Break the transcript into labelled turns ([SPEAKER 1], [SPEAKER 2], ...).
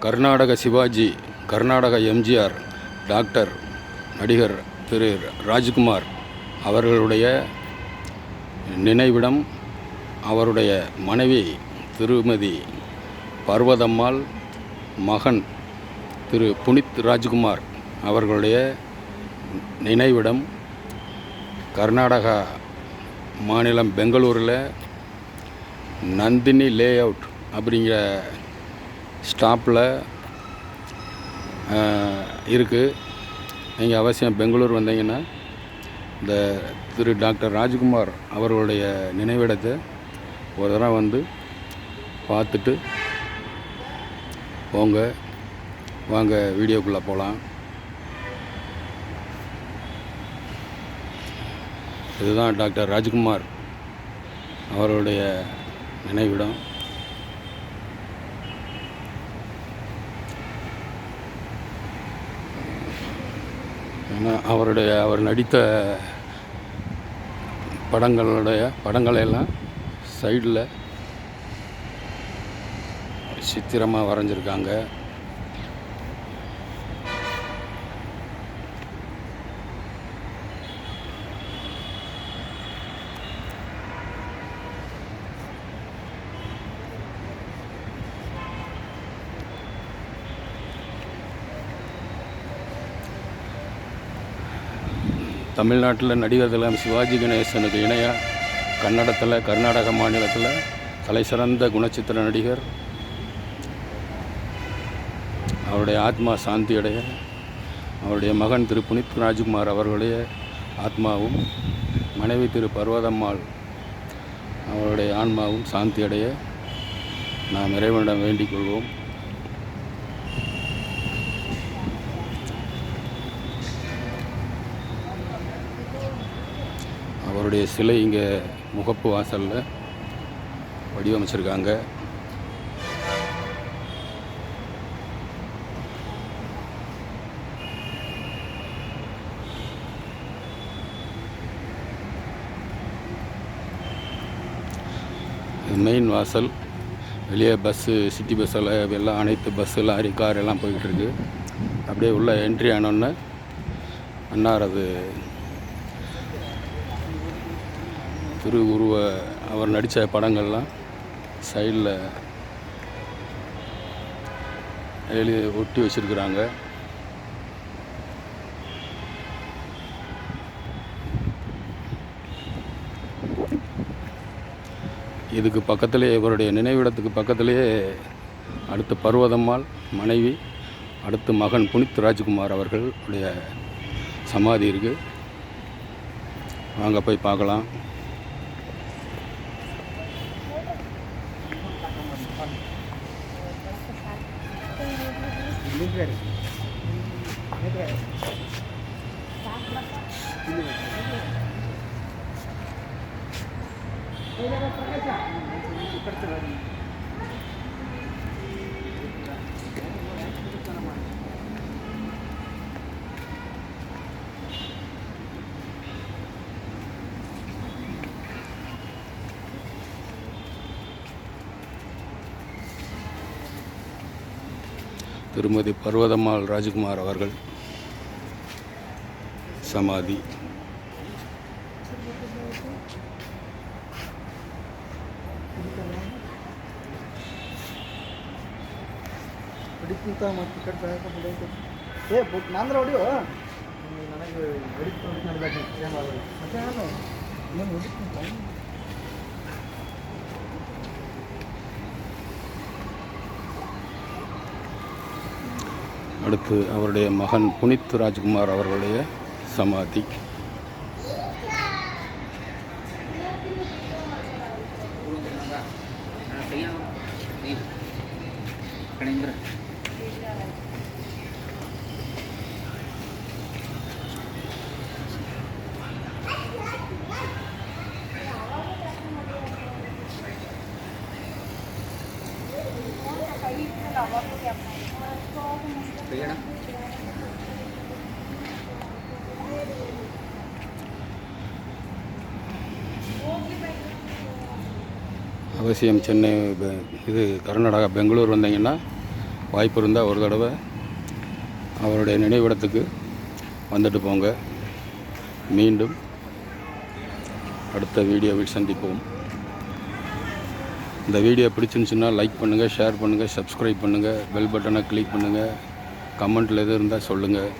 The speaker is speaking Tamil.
[SPEAKER 1] கர்நாடக சிவாஜி, கர்நாடக எம்ஜிஆர், டாக்டர் நடிகர் திரு ராஜ்குமார் அவர்களுடைய நினைவிடம், அவருடைய மனைவி திருமதி பர்வதம்மாள், மகன் திரு புனித் ராஜ்குமார் அவர்களுடைய நினைவிடம் கர்நாடகா மாநிலம் பெங்களூரில் நந்தினி லே அவுட் அப்படிங்கிற ஸ்டாப்பில் இருக்குது. நீங்கள் அவசியம் பெங்களூர் வந்தீங்கன்னா இந்த திரு டாக்டர் ராஜ்குமார் அவர்களுடைய நினைவிடத்தை ஒரு தடவை வந்து பார்த்துட்டு போங்க. வாங்க வீடியோக்குள்ளே போகலாம். இதுதான் டாக்டர் ராஜ்குமார் அவருடைய நினைவிடம். ஏன்னா அவர் நடித்த படங்களெல்லாம் சைடில் சித்திரமாக வரைஞ்சிருக்காங்க. தமிழ்நாட்டில் நடிகர் திலகம் சிவாஜி கணேசனுக்கு இணையாக கன்னடத்தில், கர்நாடக மாநிலத்தில் தலைசிறந்த குணச்சித்திர நடிகர். அவருடைய ஆத்மா சாந்தி அடைய, அவருடைய மகன் திரு புனித் ராஜ்குமார் அவர்களுடைய ஆத்மாவும், மனைவி திரு பர்வதம்மாள் அவருடைய ஆன்மாவும் சாந்தி அடைய நாம் இறைவனிடம் வேண்டிக் கொள்வோம். அவருடைய சிலை இங்கே முகப்பு வாசலில் வடிவமைச்சிருக்காங்க. மெயின் வாசல். வெளியே பஸ்ஸு, சிட்டி பஸ்ஸில் எல்லாம் அனைத்து பஸ்ஸு, லாரி, கார் எல்லாம் போய்கிட்டுருக்கு. அப்படியே உள்ள என்ட்ரி ஆனோன்னே அன்னாரது திருவுருவ அவர் நடித்த படங்கள்லாம் சைடில் ஒட்டி வச்சுருக்குறாங்க. இதுக்கு பக்கத்துலேயே, இவருடைய நினைவிடத்துக்கு பக்கத்துலேயே அடுத்து பர்வதம்மாள் மனைவி, அடுத்து மகன் புனித் ராஜ்குமார் அவர்களுடைய சமாதி இருக்குது. வாங்க போய் பார்க்கலாம். திருமதி பர்வதம்மாள் ராஜ்குமார் அவர்கள் சமாதி. அடுத்து அவருடைய மகன் புனித் ராஜ்குமார் அவர்களுடைய சமாதி. அவசியம் சென்னை இது கர்நாடகா பெங்களூர் வந்தீங்கன்னா வாய்ப்பு இருந்தால் ஒரு தடவை அவருடைய நினைவிடத்துக்கு வந்துட்டு போங்க. மீண்டும் அடுத்த வீடியோவில் சந்திப்போம். இந்த வீடியோ பிடிச்சிருந்துச்சுன்னா லைக் பண்ணுங்கள், ஷேர் பண்ணுங்கள், சப்ஸ்கிரைப் பண்ணுங்கள், பெல் பட்டனை கிளிக் பண்ணுங்கள். கமெண்ட்டில் எது இருந்தால் சொல்லுங்கள்.